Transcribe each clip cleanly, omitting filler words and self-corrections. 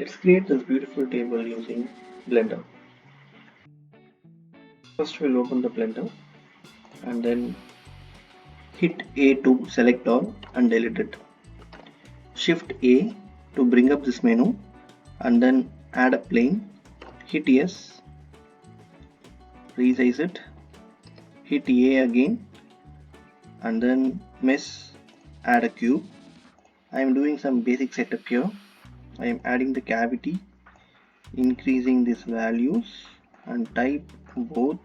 Let's create this beautiful table using Blender. First we'll open the Blender and then hit A to select all and delete it. Shift A to bring up this menu and then add a plane. Hit yes, resize it, hit A again and then mesh, add a cube. I am doing some basic setup here. I am adding the cavity, increasing these values and type both,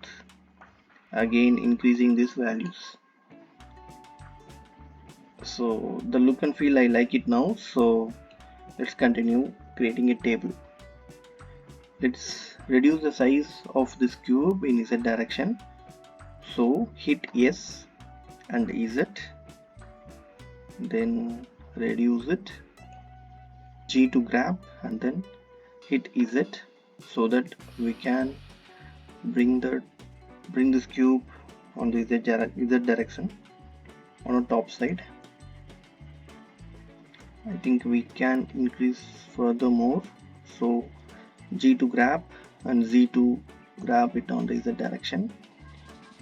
again increasing these values. So the look and feel I like it now, so let's continue creating a table. Let's reduce the size of this cube in Z direction, so hit S and Z, then reduce it, G to grab and then hit Z, so that we can bring this cube on the Z direction on the top side. I think we can increase furthermore, so G to grab and Z to grab it on the Z direction.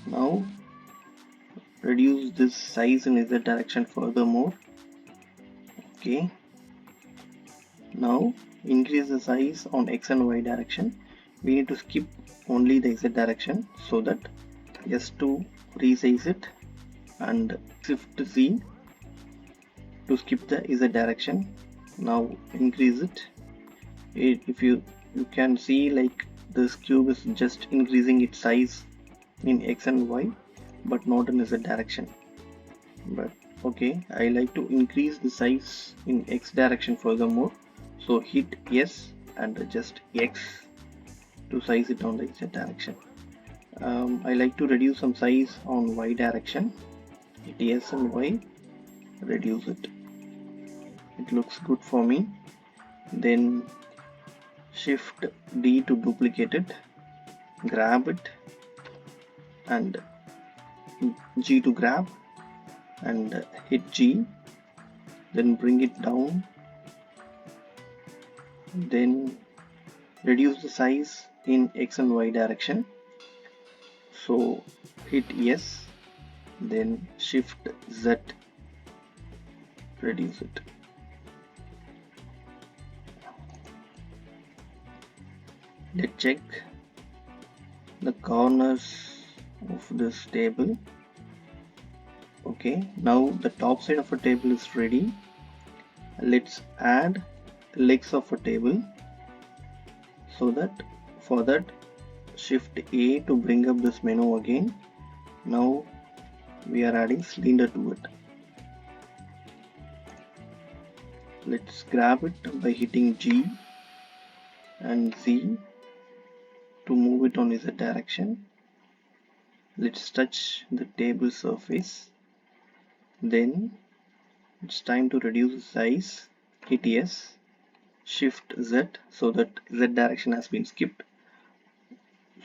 Now reduce this size in Z direction furthermore. Okay, now increase the size on X and Y direction. We need to skip only the Z direction, so that S to resize it and shift Z to skip the Z direction. Now increase it. If you can see, like, this cube is just increasing its size in X and Y but not in Z direction. But okay, I like to increase the size in X direction furthermore, so hit S and adjust X to size it on the Z direction. I like to reduce some size on Y direction. Hit S and Y, reduce it. It looks good for me. Then shift D to duplicate it, grab it and G to grab and hit G, then bring it down, then reduce the size in X and Y direction, so hit S, then shift Z, reduce it. Let's check the corners of this table. Okay, now the top side of a table is ready. Let's add legs of a table, so that for that shift A to bring up this menu again. Now we are adding cylinder to it. Let's grab it by hitting G and Z to move it on Z direction. Let's touch the table surface. Then it's time to reduce the size. Hit S, shift Z, so that Z direction has been skipped,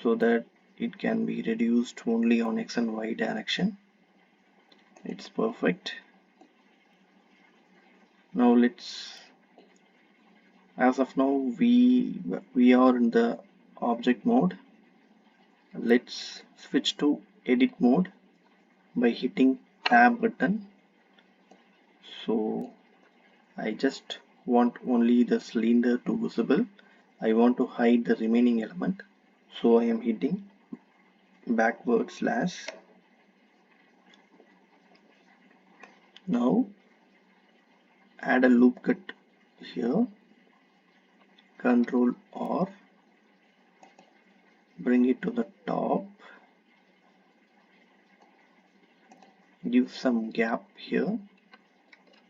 so that it can be reduced only on X and Y direction. It's perfect. Now as of now we are in the object mode. Let's switch to edit mode by hitting tab button. So I just want only the cylinder to visible. I want to hide the remaining element, so I am hitting backward slash. Now add a loop cut here, Control R, bring it to the top, give some gap here,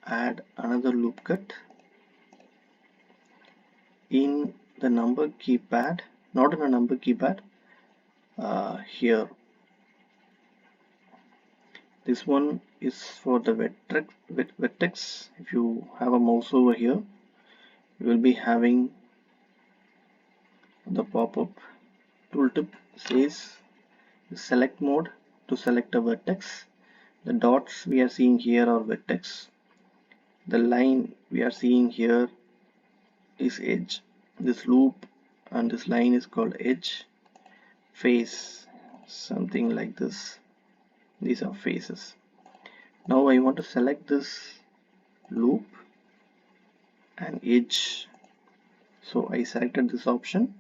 add another loop cut in the number keypad, not in a number keypad, here. This one is for the vertex. If you have a mouse over here, you will be having the pop-up tooltip says select mode to select a vertex. The dots we are seeing here are vertex. The line we are seeing here is edge. this loop and this line is called edge, face, something like this. These are faces. Now I want to select this loop and edge. So I selected this option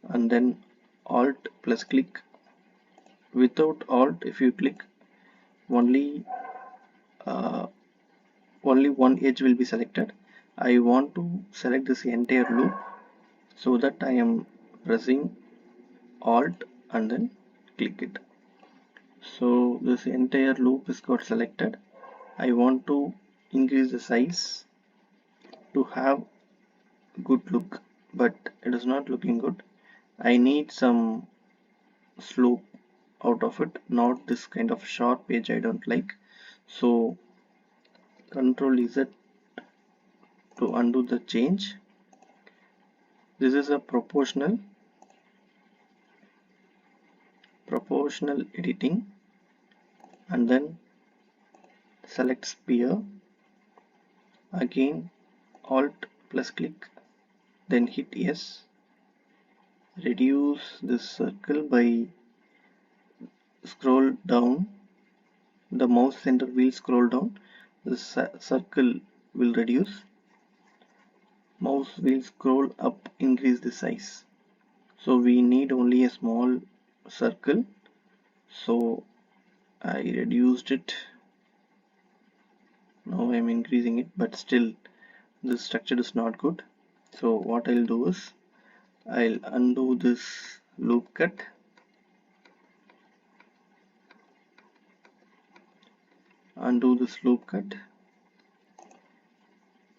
and then Alt plus click. Without Alt, if you click, only uh, only one edge will be selected. I want to select this entire loop, so that I am pressing Alt and then click it. So this entire loop is got selected. I want to increase the size to have good look, but it is not looking good. I need some slope out of it, not this kind of sharp edge. I don't like. So Control Z to undo the change. This is a proportional editing, and then select sphere. Again Alt plus click, then hit yes. Reduce this circle by scroll down. The mouse center wheel scroll down. This circle will reduce. Mouse wheel scroll up, increase the size. So we need only a small circle. So I reduced it. Now I'm increasing it, but still this structure is not good. So what I'll do is I'll undo this loop cut,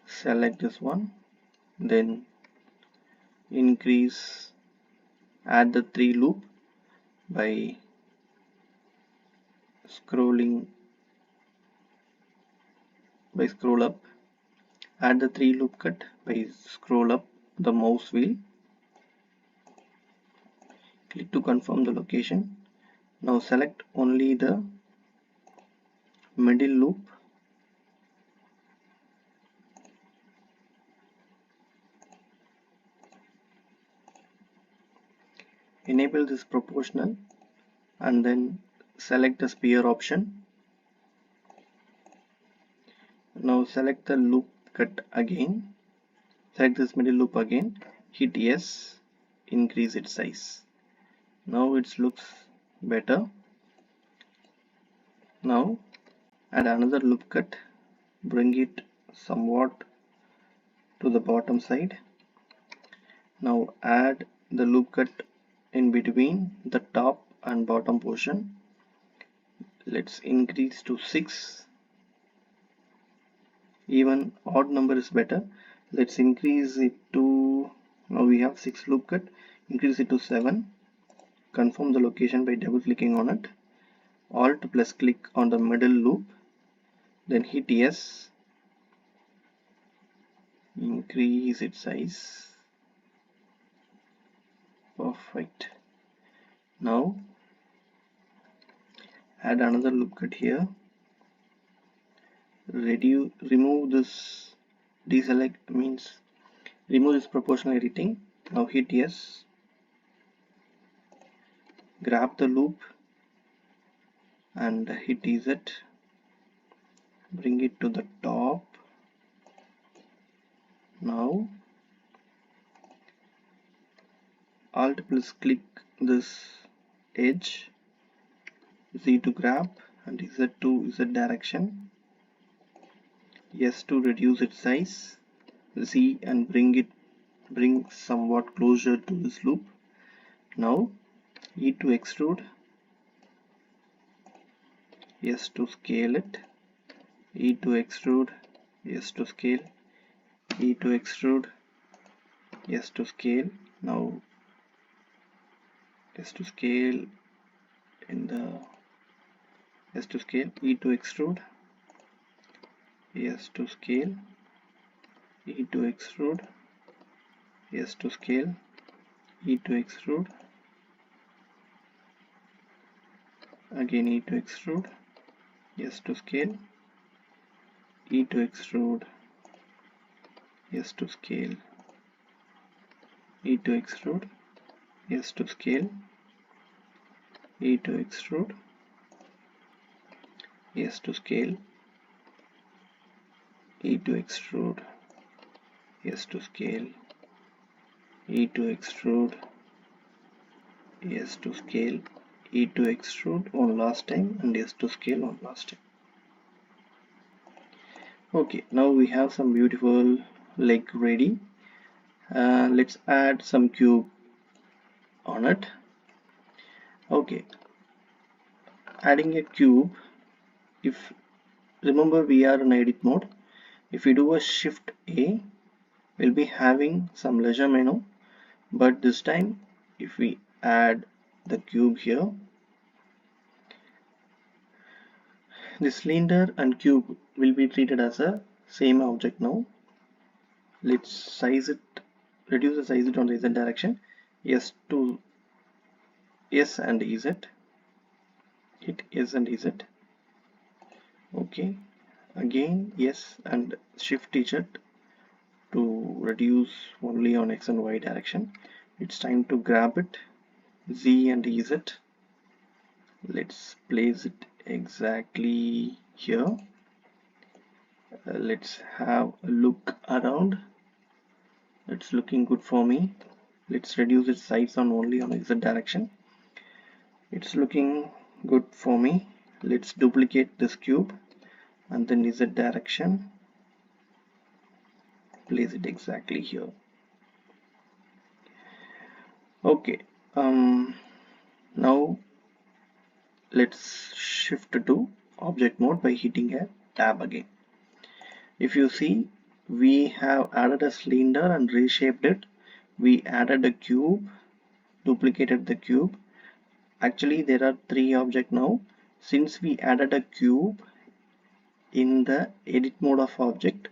select this one, then increase, add the 3 loop by scroll up, add the 3 loop cut by scroll up the mouse wheel, click to confirm the location. Now select only the middle loop, enable this proportional, and then select the sphere option. Now select the loop cut again, select this middle loop again, hit yes, increase its size. Now it looks better. Now add another loop cut, bring it somewhat to the bottom side. Now add the loop cut in between the top and bottom portion. Let's increase to 6. Even odd number is better. Let's increase it to, now we have 6 loop cut, increase it to 7. Confirm the location by double clicking on it. Alt plus click on the middle loop, then hit yes, increase its size. Perfect. Now add another loop cut here, remove this, deselect means remove this proportional editing. Now hit yes, grab the loop and hit Z, bring it to the top. Now Alt plus click this edge, Z to grab and Z to Z direction, yes to reduce its size, Z and bring somewhat closer to this loop. Now E to extrude, yes to scale it, E to extrude, yes to scale, E to extrude, yes to scale. Now yes to scale in the yes to scale, E to extrude, yes to scale, E to extrude, yes to scale, E to extrude, again E to extrude, yes to scale, E to extrude, yes to scale. E to extrude, S to scale, E to extrude, S to scale, E to extrude, S to scale, E to extrude, S to scale, E to extrude on last time, and S to scale on last time. Okay, now we have some beautiful leg ready. Let's add some cube on it. Okay, adding a cube, if remember we are in edit mode, if we do a shift A, we'll be having some leisure menu, but this time if we add the cube here, the cylinder and cube will be treated as a same object now. Let's size it, reduce the size it on the Z direction, S to S and Z, hit S and Z. Okay, again yes and shift Z to reduce only on X and Y direction. It's time to grab it, Z and Z. Let's place it exactly here. Let's have a look around. It's looking good for me. Let's reduce its size on only on Z direction. It's looking good for me. Let's duplicate this cube and then Z direction, place it exactly here. Okay, now let's shift to object mode by hitting a tab again. If you see, we have added a cylinder and reshaped it. We added a cube, duplicated the cube. Actually there are three objects now. Since we added a cube in the edit mode of object,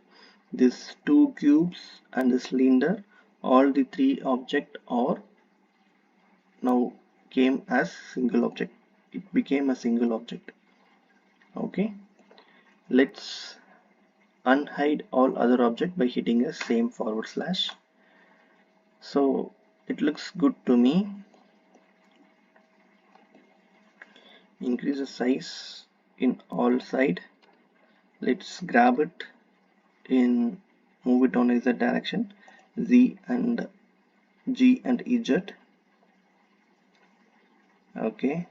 these two cubes and the cylinder, all the three objects are now came as single object. It became a single object. Okay, let's unhide all other objects by hitting a same /. So it looks good to me. Increase the size in all side. Let's grab it in, move it on Z direction, Z and G and Z. Okay,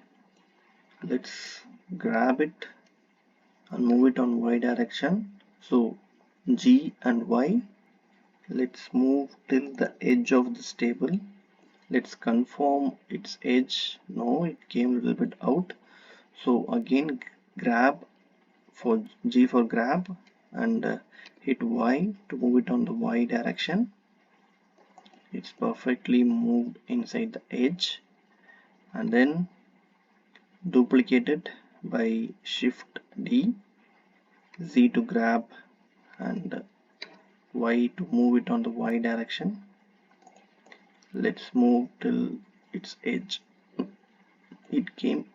let's grab it and move it on Y direction, so G and Y. Let's move till the edge of this table. Let's confirm its edge. No, it came a little bit out, so again grab for G for grab and hit Y to move it on the Y direction. It's perfectly moved inside the edge, and then duplicate it by shift D, Z to grab and Y to move it on the Y direction. Let's move till its edge. It came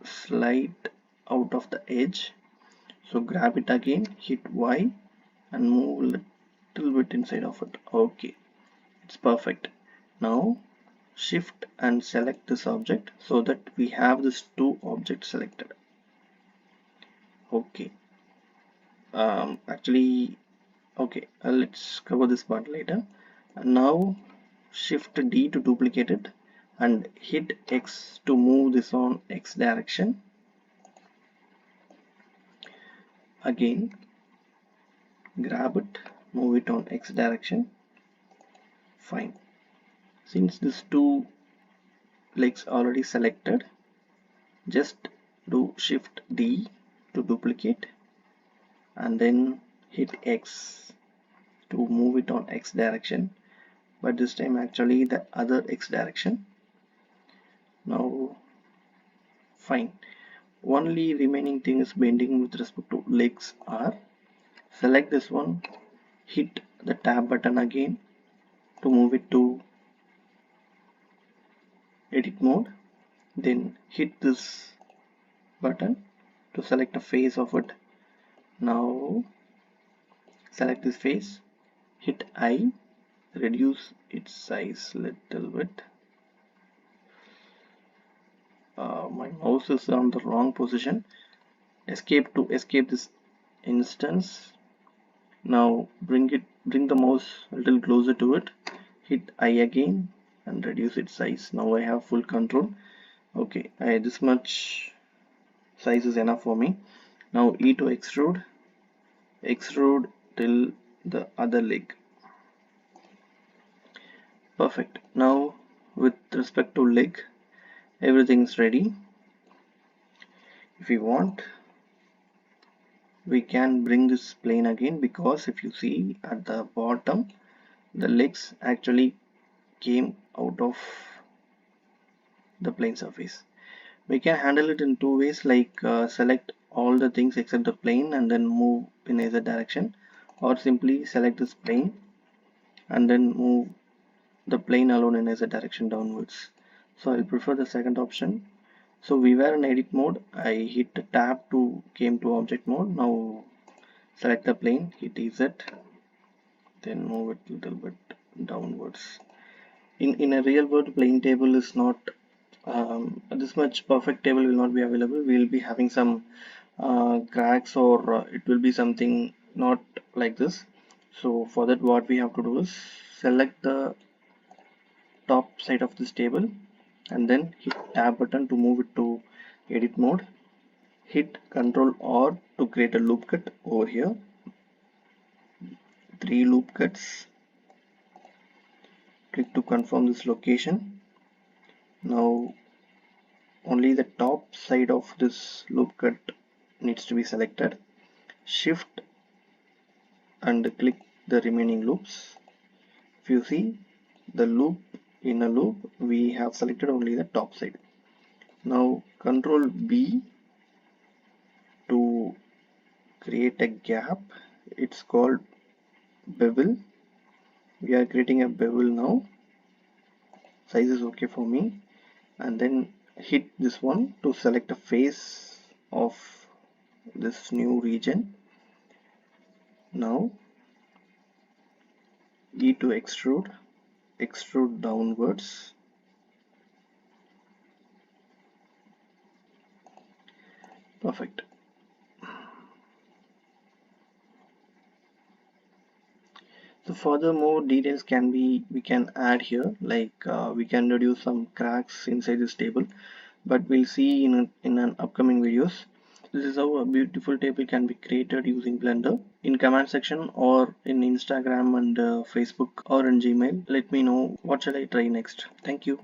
slight out of the edge, so grab it again, hit Y and move a little bit inside of it. Okay, it's perfect. Now shift and select this object so that we have these two objects selected. Okay, actually okay, let's cover this part later. And now shift D to duplicate it and hit X to move this on X direction. Again grab it, move it on X direction. Fine. Since these two legs already selected, just do shift D to duplicate and then hit X to move it on X direction, but this time actually the other X direction. Now fine, only remaining thing is bending with respect to legs are, select this one, hit the tab button again to move it to edit mode, then hit this button to select a face of it. Now select this face, hit I, reduce its size little bit. My mouse is on the wrong position. Escape to escape this instance. Now bring the mouse a little closer to it. Hit I again and reduce its size. Now I have full control. Okay, this much size is enough for me. Now E to extrude till the other leg. Perfect. Now with respect to leg, everything is ready. If we want, we can bring this plane again, because if you see at the bottom, the legs actually came out of the plane surface. We can handle it in two ways, like select all the things except the plane and then move in either direction, or simply select this plane and then move the plane alone in either direction downwards. So I'll prefer the second option. So we were in edit mode. I hit the tab to came to object mode. Now select the plane, hit Z, then move it a little bit downwards. In a real world, plane table is not this much perfect table will not be available. We will be having some cracks, or it will be something not like this. So for that, what we have to do is select the top side of this table and then hit tab button to move it to edit mode. Hit Ctrl R to create a loop cut over here. 3 loop cuts. Click to confirm this location. Now only the top side of this loop cut needs to be selected. Shift and click the remaining loops. If you see the loop in a loop, we have selected only the top side. Now Control B to create a gap. It's called bevel. We are creating a bevel now. Size is okay for me. And then hit this one to select a face of this new region. Now E to extrude downwards. Perfect. So furthermore details we can add here, like we can reduce some cracks inside this table, but we'll see in an upcoming videos. This is how a beautiful table can be created using Blender. In comment section or in Instagram and Facebook or in Gmail, let me know what shall I try next. Thank you.